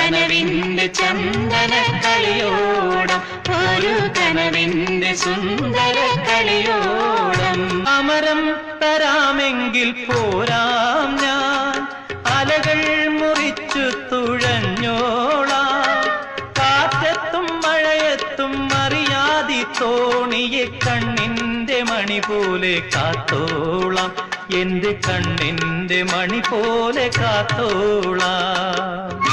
കനവിന്റെ ചന്ദന കളിയോടം, ഒരു കനവിന്റെ സുന്ദര കളിയോടം. അമരം തരാമെങ്കിൽ പോരാം ഞാൻ, അലകൾ മുറിച്ചു തുഴഞ്ഞോളാം. കാറ്റത്തും മഴയത്തും അറിയാതി തോണിയെ കണ്ണിന്റെ മണി പോലെ കാത്തോളാം, എന്റെ കണ്ണിന്റെ മണി പോലെ കാത്തോളാം.